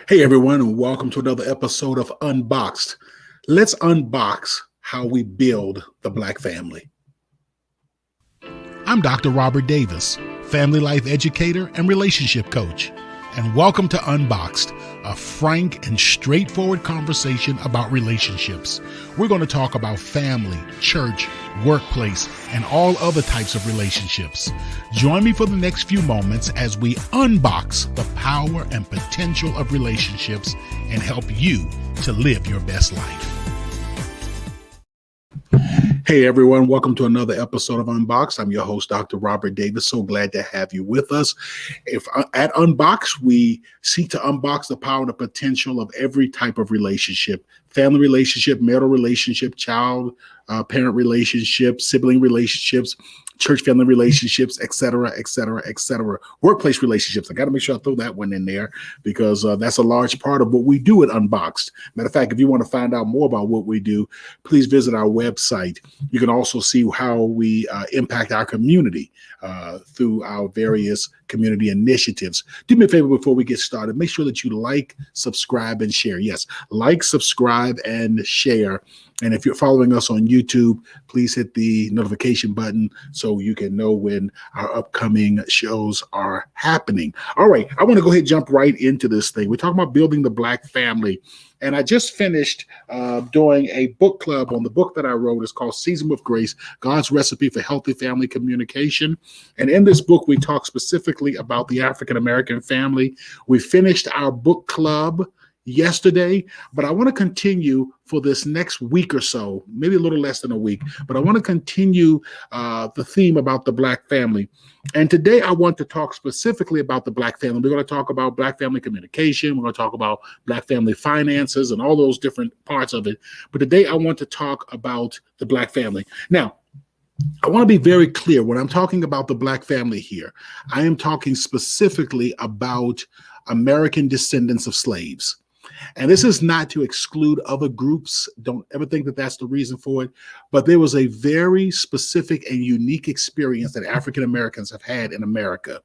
Hey everyone, and welcome to another episode of Unboxed. Let's unbox how we build the Black family. I'm Dr. Robert Davis, family life educator and relationship coach, and welcome to Unboxed, a frank and straightforward conversation about relationships. We're going to talk about family, church, workplace, and all other types of relationships. Join me for the next few moments as we unbox the power and potential of relationships and help you to live your best life. Hey everyone, welcome to another episode of Unboxed. I'm your host, Dr. Robert Davis. So glad to have you with us. At Unboxed, we seek to unbox the power and the potential of every type of relationship: family relationship, marital relationship, child, parent relationship, sibling relationships, church family relationships, et cetera, et cetera, et cetera. Workplace relationships. I got to make sure I throw that one in there because that's a large part of what we do at Unboxed. Matter of fact, if you want to find out more about what we do, please visit our website. You can also see how we impact our community through our various community initiatives. Do me a favor before we get started. Make sure that you like, subscribe, and share. Yes, like, subscribe, and share. And if you're following us on YouTube, please hit the notification button so you can know when our upcoming shows are happening. All right, I want to go ahead and jump right into this thing. We're talking about building the Black family. And I just finished doing a book club on the book that I wrote. It's called Seasoned with Grace, God's Recipe for Healthy Family Communication. And in this book, we talk specifically about the African-American family. We finished our book club yesterday, but I want to continue for this next week or so, maybe a little less than a week, but I want to continue the theme about the Black family. And today I want to talk specifically about the Black family. We're going to talk about Black family communication. We're going to talk about Black family finances and all those different parts of it. But today I want to talk about the Black family. Now, I want to be very clear. When I'm talking about the Black family here, I am talking specifically about American descendants of slaves. And this is not to exclude other groups. Don't ever think that that's the reason for it. But there was a very specific and unique experience that African Americans have had in America.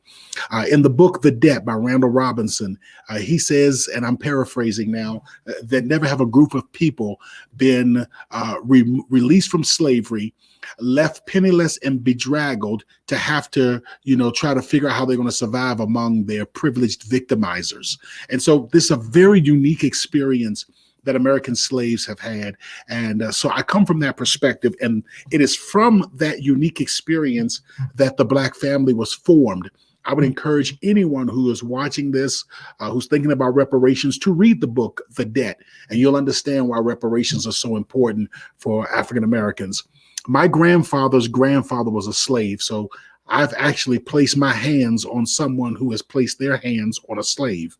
In the book, The Debt by Randall Robinson, he says, and I'm paraphrasing now, that never have a group of people been released from slavery, left penniless and bedraggled to have to, try to figure out how they're going to survive among their privileged victimizers. And so this is a very unique experience that American slaves have had. And so I come from that perspective, and it is from that unique experience that the Black family was formed. I would encourage anyone who is watching this, who's thinking about reparations, to read the book, The Debt, and you'll understand why reparations are so important for African Americans. My grandfather's grandfather was a slave, so I've actually placed my hands on someone who has placed their hands on a slave.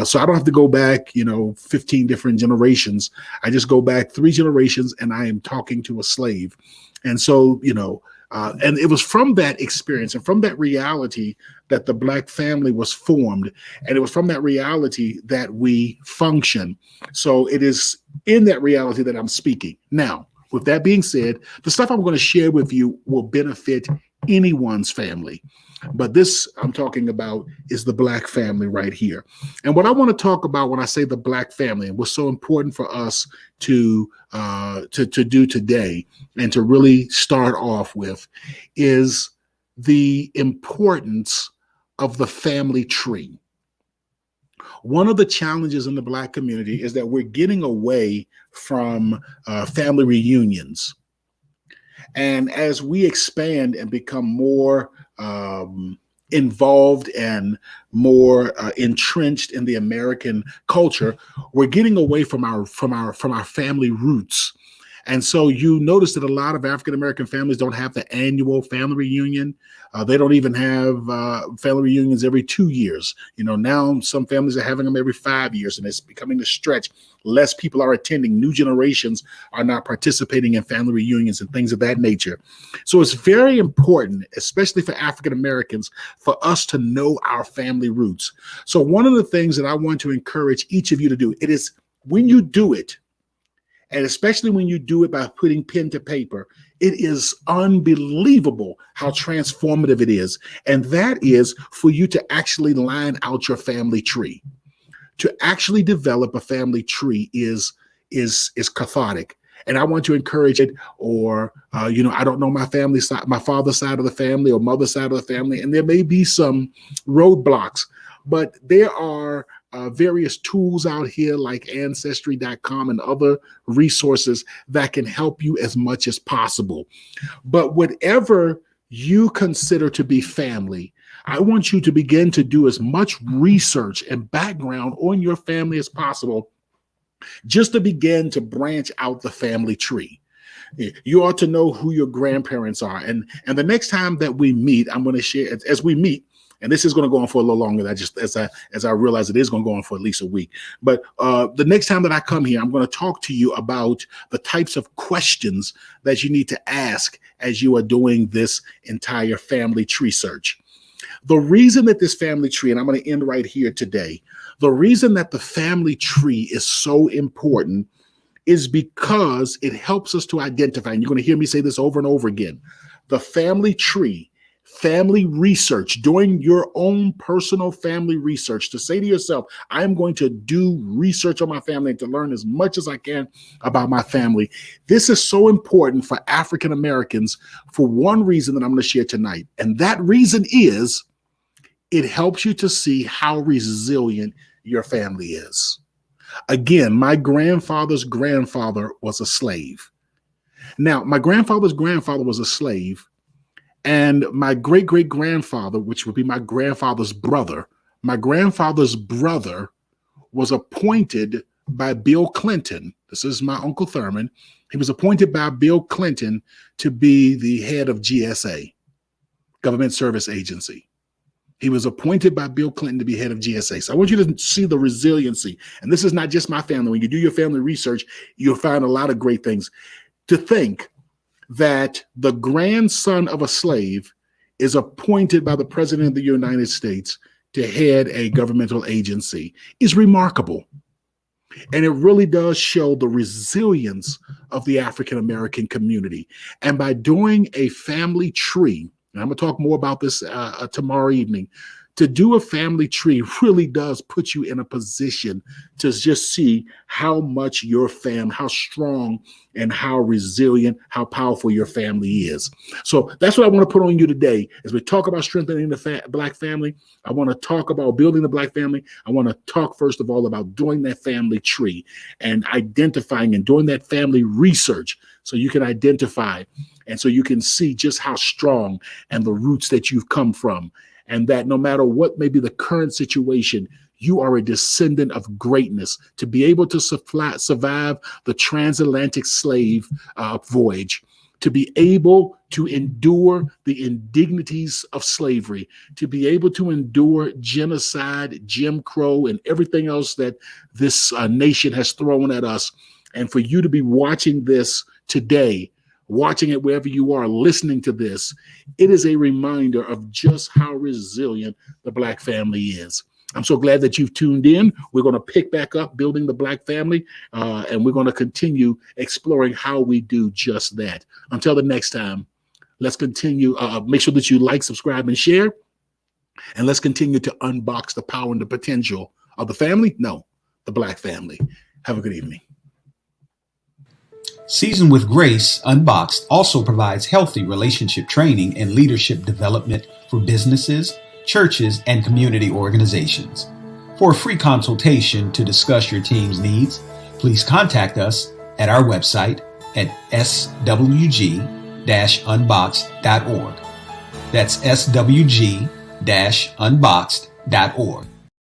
So I don't have to go back, 15 different generations. I just go back 3 generations and I am talking to a slave. And so, and it was from that experience and from that reality that the Black family was formed. And it was from that reality that we function. So it is in that reality that I'm speaking. Now, with that being said, the stuff I'm going to share with you will benefit anyone's family. But this I'm talking about is the Black family right here. And what I want to talk about when I say the Black family, and what's so important for us to do today and to really start off with, is the importance of the family tree. One of the challenges in the Black community is that we're getting away from family reunions. And as we expand and become more involved and more entrenched in the American culture, we're getting away from our family roots. And so you notice that a lot of African-American families don't have the annual family reunion. They don't even have family reunions every 2 years. Now some families are having them every 5 years, and it's becoming a stretch. Less people are attending. New generations are not participating in family reunions and things of that nature. So it's very important, especially for African-Americans, for us to know our family roots. So one of the things that I want to encourage each of you to do, it is when you do it, and especially when you do it by putting pen to paper, it is unbelievable how transformative it is. And that is for you to actually line out your family tree. to actually develop a family tree is cathartic. And I want to encourage it, or, I don't know my family side, my father's side of the family or mother's side of the family, and there may be some roadblocks, but there are various tools out here like Ancestry.com and other resources that can help you as much as possible. But whatever you consider to be family, I want you to begin to do as much research and background on your family as possible, just to begin to branch out the family tree. You ought to know who your grandparents are. And the next time that we meet, I'm going to share, as we meet, and this is going to go on for a little longer. As I realize it is going to go on for at least a week. But the next time that I come here, I'm going to talk to you about the types of questions that you need to ask as you are doing this entire family tree search. The reason that this family tree, and I'm going to end right here today, the reason that the family tree is so important is because it helps us to identify, and you're going to hear me say this over and over again, the family tree, family research, doing your own personal family research, to say to yourself, I'm going to do research on my family and to learn as much as I can about my family. This is so important for African Americans for one reason that I'm going to share tonight. And that reason is it helps you to see how resilient your family is. Again, my grandfather's grandfather was a slave. Now, my grandfather's grandfather was a slave, and my great-great-grandfather, which would be my grandfather's brother was appointed by Bill Clinton. This is my Uncle Thurman. He was appointed by Bill Clinton to be the head of GSA, Government Service Agency. He was appointed by Bill Clinton to be head of GSA. So I want you to see the resiliency. And this is not just my family. When you do your family research, you'll find a lot of great things. To think that the grandson of a slave is appointed by the President of the United States to head a governmental agency is remarkable. And it really does show the resilience of the African American community. And by doing a family tree, and I'm going to talk more about this tomorrow evening, to do a family tree really does put you in a position to just see how much your family, how strong and how resilient, how powerful your family is. So that's what I want to put on you today. As we talk about strengthening the Black family, I want to talk about building the Black family. I want to talk, first of all, about doing that family tree and identifying and doing that family research so you can identify and so you can see just how strong and the roots that you've come from. And that no matter what may be the current situation, you are a descendant of greatness to be able to survive the transatlantic slave voyage, to be able to endure the indignities of slavery, to be able to endure genocide, Jim Crow, and everything else that this nation has thrown at us. And for you to be watching this today, watching it wherever you are, listening to this, it is a reminder of just how resilient the Black family is. I'm so glad that you've tuned in. We're going to pick back up building the Black family, and we're going to continue exploring how we do just that. Until the next time, let's continue. Make sure that you like, subscribe, and share. And let's continue to unbox the power and the potential of the family. No, the Black family. Have a good evening. Seasoned with Grace, Unboxed also provides healthy relationship training and leadership development for businesses, churches, and community organizations. For a free consultation to discuss your team's needs, please contact us at our website at swg-unboxed.org. That's swg-unboxed.org.